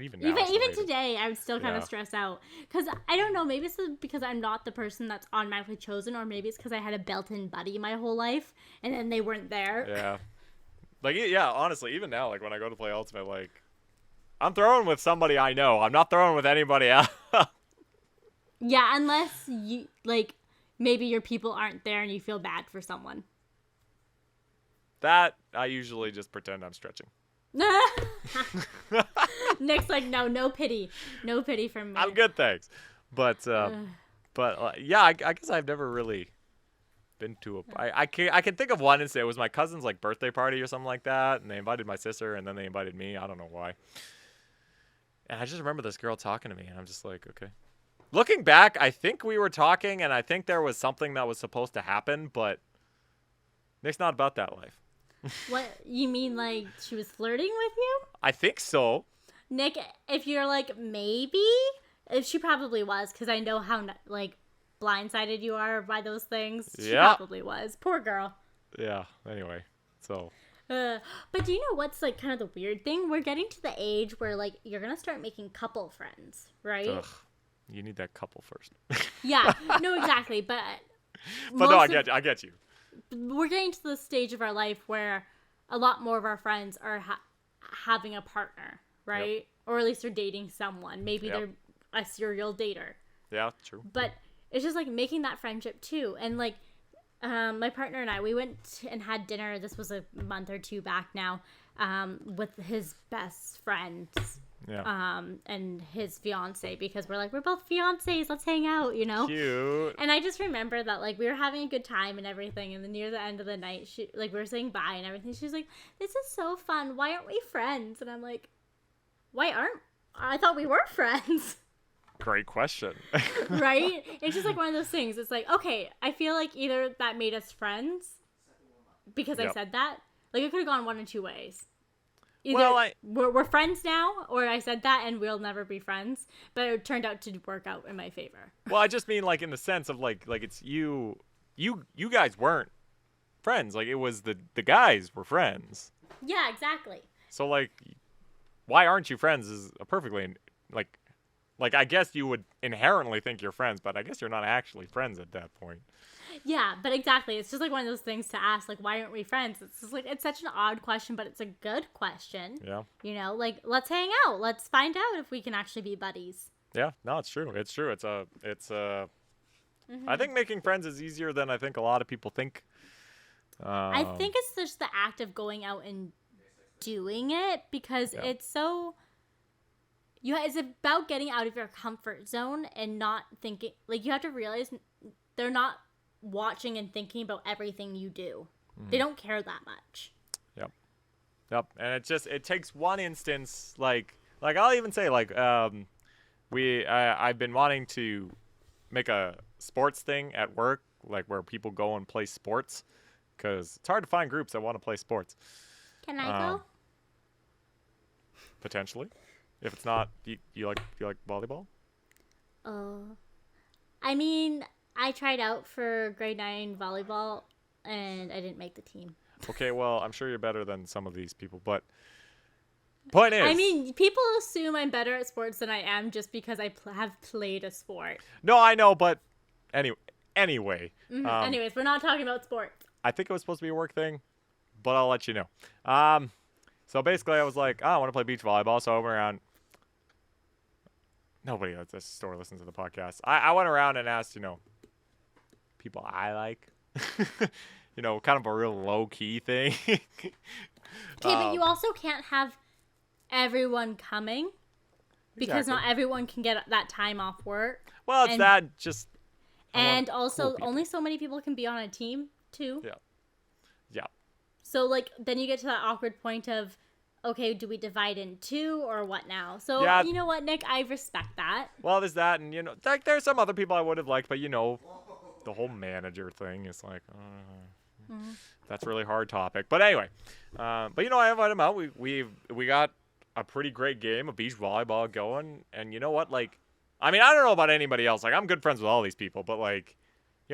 even now. Even today, I'm still kind of stressed out. Because I don't know, maybe it's because I'm not the person that's automatically chosen, or maybe it's because I had a built-in buddy my whole life, and then they weren't there. Yeah. Like, yeah, honestly, even now, like, when I go to play Ultimate, like, I'm throwing with somebody I know. I'm not throwing with anybody else. Yeah, unless you, like, maybe your people aren't there and you feel bad for someone. That, I usually just pretend I'm stretching. Nick's like, no pity. No pity from me. I'm good, thanks. But yeah, I guess I've never really been to I can think of one instance. It was my cousin's like birthday party or something like that, and they invited my sister, and then they invited me. I don't know why. And I just remember this girl talking to me, and I'm just like, okay. Looking back, I think we were talking, and I think there was something that was supposed to happen, but Nick's not about that life. What, you mean like she was flirting with you? I think so. Nick, if you're like, maybe, if she probably was, because I know how, like, blindsided you are by those things. She probably was. Poor girl. Yeah, anyway, so. But do you know what's, like, kind of the weird thing? We're getting to the age where, like, you're going to start making couple friends, right? Ugh, you need that couple first. Yeah, no, exactly, but no, I get you. We're getting to the stage of our life where a lot more of our friends are having a partner, right? Yep. Or at least they're dating someone. Maybe they're a serial dater. Yeah, true. But it's just like making that friendship too. And like my partner and I, we went and had dinner. This was a month or two back now, with his best friends. Yeah. And his fiance, because we're both fiancés, let's hang out, you know? Cute. And I just remember that, like, we were having a good time and everything, and then near the end of the night, she, like, we were saying bye and everything. She's like, this is so fun. Why aren't we friends? And I'm like, I thought we were friends. Great question. Right? It's just like one of those things. It's like, okay, I feel like either that made us friends because I said that. Like, it could have gone one of two ways. Either we're friends now, or I said that and we'll never be friends. But it turned out to work out in my favor. Well, I just mean like in the sense of like it's you guys weren't friends. Like it was the guys were friends. Yeah, exactly. So like, why aren't you friends is a perfectly like I guess you would inherently think you're friends, but I guess you're not actually friends at that point. Yeah, but exactly. It's just like one of those things to ask, like, why aren't we friends? It's just like, it's such an odd question, but it's a good question. Yeah. You know, like, let's hang out. Let's find out if we can actually be buddies. Yeah, no, it's true. It's true. I think making friends is easier than I think a lot of people think. I think it's just the act of going out and doing it, because it's so... it's about getting out of your comfort zone and not thinking... Like, you have to realize they're not watching and thinking about everything you do. They don't care that much. Yep. And it takes one instance, like I'll even say, like, I've been wanting to make a sports thing at work, like where people go and play sports, because it's hard to find groups that want to play sports. Can I go? Potentially. If it's not, you like volleyball? I mean, I tried out for grade 9 volleyball, and I didn't make the team. Okay, well, I'm sure you're better than some of these people, but point is... I mean, people assume I'm better at sports than I am just because I have played a sport. No, I know, but anyway. Anyways, we're not talking about sports. I think it was supposed to be a work thing, but I'll let you know. So basically, I was like, I want to play beach volleyball, so I went around... Nobody at this store listens to the podcast. I went around and asked, people I like, kind of a real low-key thing. Okay, but you also can't have everyone coming because not everyone can get that time off work. Well, it's that just... And also, only so many people can be on a team, too. Yeah. So, like, then you get to that awkward point of, okay, do we divide in two or what now? So, you know what, Nick? I respect that. Well, there's that, and, there's some other people I would have liked, but, the whole manager thing is like, that's a really hard topic. But anyway, I invited them out. We got a pretty great game of beach volleyball going, and you know what? Like, I mean, I don't know about anybody else. Like, I'm good friends with all these people, but, like,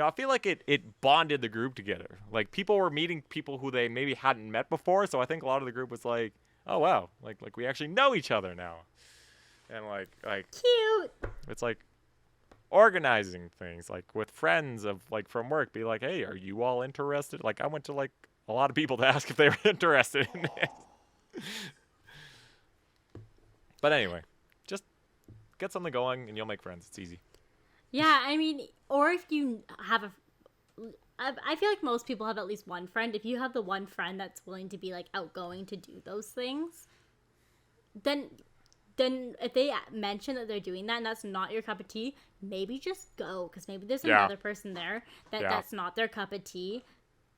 I feel like it bonded the group together. Like, people were meeting people who they maybe hadn't met before, so I think a lot of the group was like, oh, wow, like we actually know each other now. And, like... Cute! It's like organizing things, like, with friends of, like, from work, be like, hey, are you all interested? Like, I went to, like, a lot of people to ask if they were interested in it. But anyway, just get something going and you'll make friends. It's easy. Yeah, I mean, or if you have I feel like most people have at least one friend. If you have the one friend that's willing to be, like, outgoing to do those things, then then if they mention that they're doing that and that's not your cup of tea, maybe just go, because maybe there's another person there that's not their cup of tea,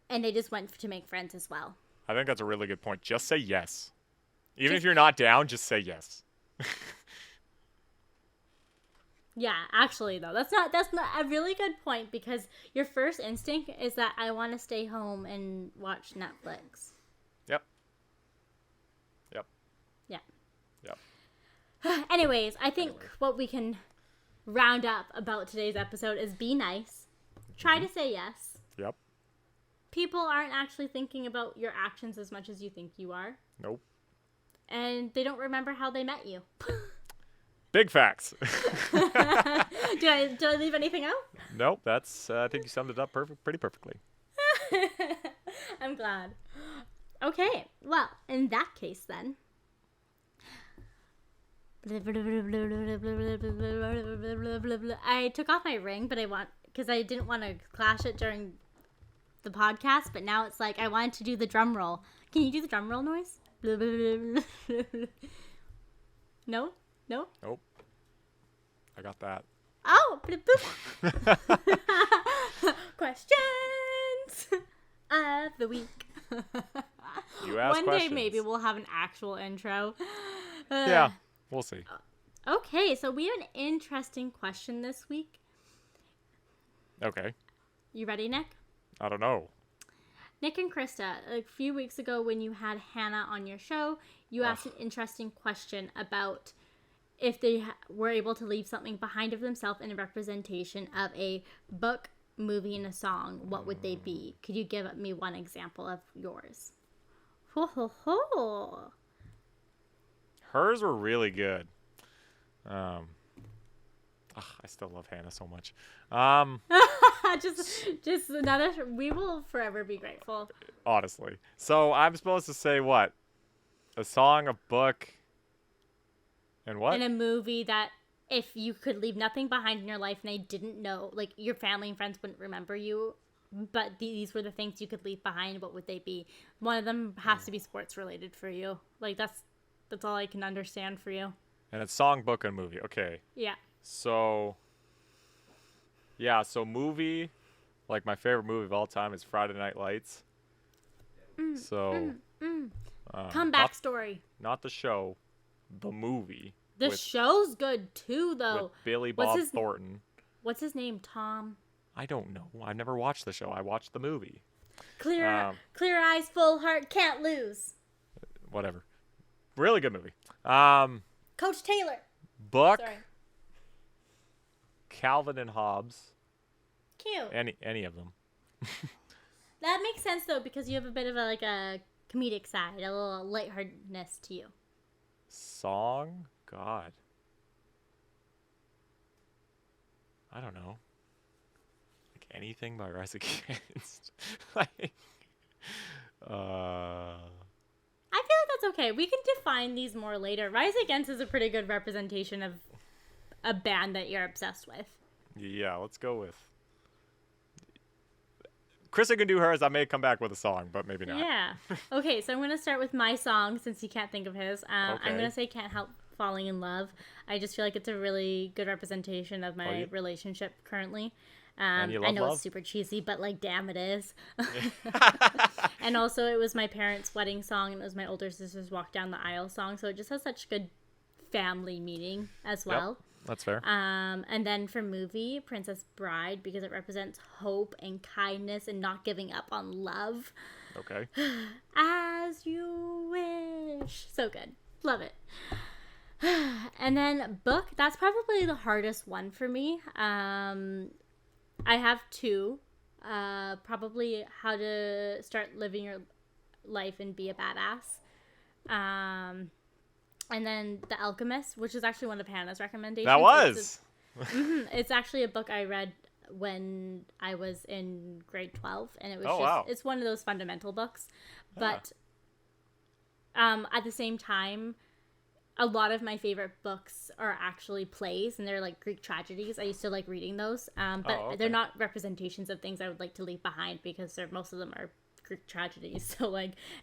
and they just went to make friends as well. I think that's a really good point. Just say yes. Even if you're not down, just say yes. Yeah, actually though, that's not a really good point, because your first instinct is that I want to stay home and watch Netflix. Yep. Anyways, I think what we can round up about today's episode is be nice. Try to say yes. Yep. People aren't actually thinking about your actions as much as you think you are. Nope. And they don't remember how they met you. Big facts. Did I leave anything out? Nope. That's. I think you summed it up pretty perfectly. I'm glad. Okay. Well, in that case, then. I took off my ring, but because I didn't want to clash it during the podcast. But now it's like I wanted to do the drum roll. Can you do the drum roll noise? No. Nope. I got that. Oh! Questions of the week. You ask One questions. day maybe we'll have an actual intro. Yeah, we'll see. Okay, so we have an interesting question this week. Okay. You ready, Nick? I don't know. Nick and Krysta, a few weeks ago when you had Hannah on your show, you asked an interesting question about if they were able to leave something behind of themselves in a representation of a book, movie, and a song. What would they be? Could you give me one example of yours? Ho, ho, ho. Hers were really good. I still love Hannah so much. Just another. We will forever be grateful. Honestly. So I'm supposed to say what? A song, a book, and what? In a movie that if you could leave nothing behind in your life and they didn't know, like your family and friends wouldn't remember you, but these were the things you could leave behind, what would they be? One of them has to be sports related for you. Like that's all I can understand for you. And it's song, book, and movie. Okay. Yeah. So movie, like my favorite movie of all time is Friday Night Lights. Comeback story. Not the show, the movie. The show's good too, though. With Billy Bob Thornton. What's his name? Tom? I don't know. I've never watched the show. I watched the movie. Clear eyes, full heart, can't lose. Whatever. Really good movie. Coach Taylor. Book. Sorry. Calvin and Hobbes. Cute. Any of them. That makes sense though, because you have a bit of a comedic side, a little lightheartedness to you. Song? God. I don't know. Like anything by Rise Against. I feel like that's okay. We can define these more later. Rise Against is a pretty good representation of a band that you're obsessed with. Yeah, let's go with. Krysta can do hers. I may come back with a song, but maybe not. Yeah. Okay, so I'm going to start with my song since you can't think of his. Okay. I'm going to say Can't Help Falling in Love. I just feel like it's a really good representation of my relationship currently. And you love I know love? It's super cheesy, but damn it is. And also it was my parents' wedding song and it was my older sister's walk down the aisle song. So it just has such good family meaning as well. Yep, that's fair. And then for movie, Princess Bride, because it represents hope and kindness and not giving up on love. Okay. As you wish. So good. Love it. And then book, that's probably the hardest one for me. I have two. Probably How to Start Living Your Life and Be a Badass. And then The Alchemist, which is actually one of Hannah's recommendations. That was! It's actually a book I read when I was in grade 12. And it was it's one of those fundamental books. But at the same time, a lot of my favorite books are actually plays, and they're like Greek tragedies. I used to like reading those, but they're not representations of things I would like to leave behind because most of them are Greek tragedies. So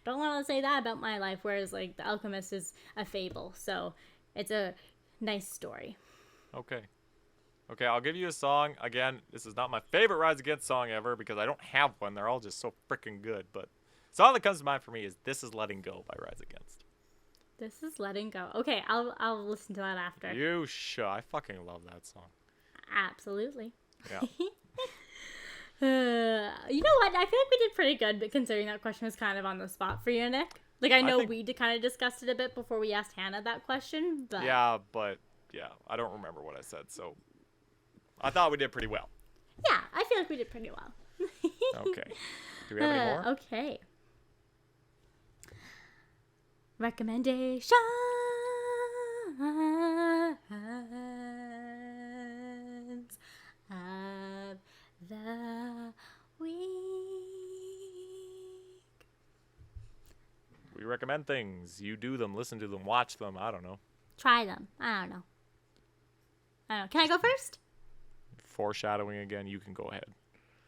don't want to say that about my life. Whereas The Alchemist is a fable. So It's a nice story. Okay. Okay, I'll give you a song. Again, this is not my favorite Rise Against song ever because I don't have one. They're all just so freaking good. But the song that comes to mind for me is This Is Letting Go by Rise Against. This is Letting Go. Okay, I'll listen to that after. You should. I fucking love that song. Absolutely. Yeah. You know what? I feel like we did pretty good, but considering that question was kind of on the spot for you, Nick. Like, I know we kind of discussed it a bit before we asked Hannah that question, but... Yeah, I don't remember what I said, so... I thought we did pretty well. Yeah, I feel like we did pretty well. Okay. Do we have any more? Okay. Recommendations of the week. We recommend things. You do them, listen to them, watch them. I don't know. Try them. I don't know. Can I go first? Foreshadowing again. You can go ahead.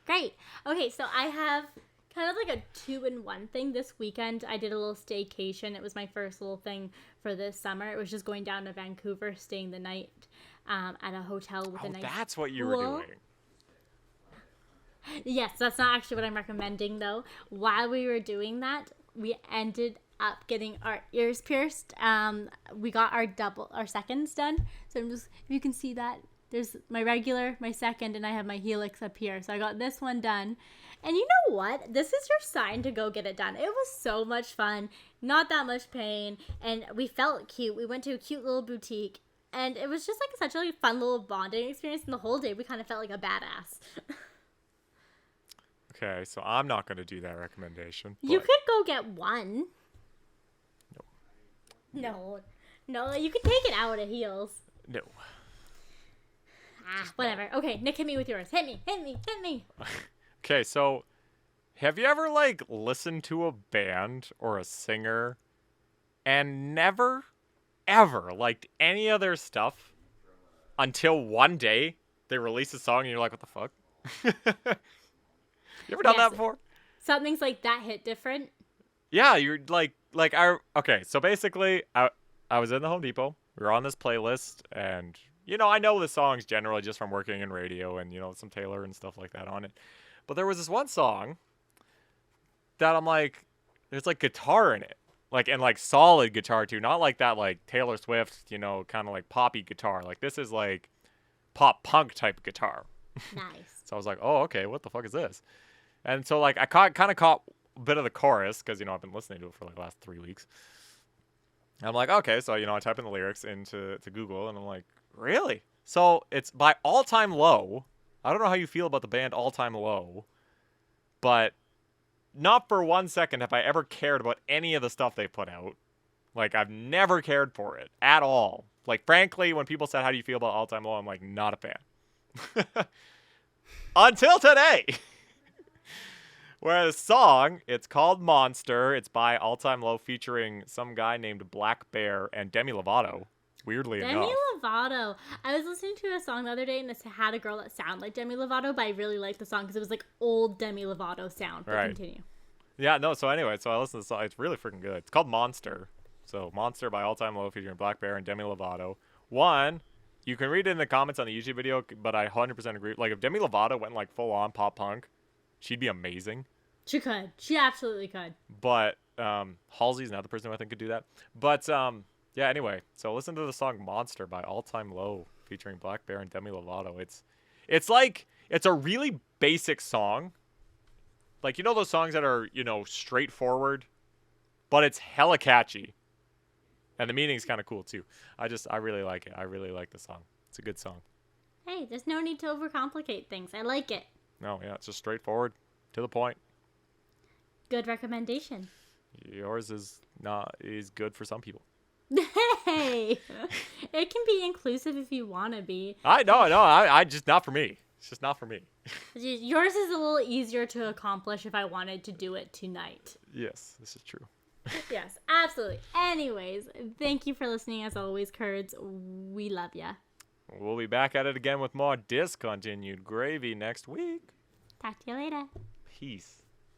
Great. Okay, so I have kind of like a 2-in-1 thing this weekend. I did a little staycation. It was my first little thing for this summer. It was just going down to Vancouver, staying the night at a hotel with a nice that's what you pool. were doing. Yes, that's not actually what I'm recommending, though. While we were doing that, we ended up getting our ears pierced. We got our seconds done. So I'm just, if you can see that, there's my regular, my second, and I have my helix up here. So I got this one done. And you know what? This is your sign to go get it done. It was so much fun. Not that much pain. And we felt cute. We went to a cute little boutique. And it was just like such a fun little bonding experience. And the whole day we kind of felt like a badass. Okay, so I'm not going to do that recommendation. You could go get one. No, you could take it out at heels. No. Whatever. Okay, Nick, hit me with yours. Hit me. Okay, so have you ever listened to a band or a singer and never, ever liked any of their stuff until one day they release a song and you're like, what the fuck? You ever done that before? Something's like that hit different. Yeah, you're okay, so basically I was in the Home Depot. We were on this playlist and I know the songs generally just from working in radio and some Taylor and stuff like that on it. But there was this one song that I'm like, there's guitar in it. And solid guitar too. Not like that Taylor Swift, kind of poppy guitar. This is pop punk type guitar. Nice. So I was like, oh, okay, what the fuck is this? And so I kind of caught a bit of the chorus because I've been listening to it for the last 3 weeks. And I'm like, okay, so I type in the lyrics into Google and I'm like, really? So it's by All Time Low. I don't know how you feel about the band All Time Low, but not for 1 second have I ever cared about any of the stuff they put out. I've never cared for it at all. Frankly, when people said, how do you feel about All Time Low? I'm like, not a fan. Until today. Where the song, it's called Monster. It's by All Time Low featuring some guy named Black Bear and Demi Lovato. Weirdly enough. Demi Lovato. I was listening to a song the other day and it had a girl that sounded like Demi Lovato, but I really liked the song because it was old Demi Lovato sound. But continue. Yeah, no, so anyway, I listened to the song. It's really freaking good. It's called Monster. So Monster by All Time Low featuring Black Bear and Demi Lovato. You can read it in the comments on the YouTube video, but I 100% agree. If Demi Lovato went full on pop punk, she'd be amazing. She could. She absolutely could. But Halsey's another person who I think could do that. But yeah, anyway, so listen to the song Monster by All Time Low featuring Black Bear and Demi Lovato. It's a really basic song. Those songs that are, straightforward, but it's hella catchy. And the meaning's kind of cool too. I really like it. I really like the song. It's a good song. Hey, there's no need to overcomplicate things. I like it. No, yeah, it's just straightforward, to the point. Good recommendation. Yours is good for some people. Hey, it can be inclusive if you want to be. I just not for me. It's just not for me. Yours is a little easier to accomplish if I wanted to do it tonight. Yes, this is true. Yes, absolutely. Anyways, thank you for listening as always, Kurds. We love ya. We'll be back at it again with more Discontinued Gravy next week. Talk to you later. Peace.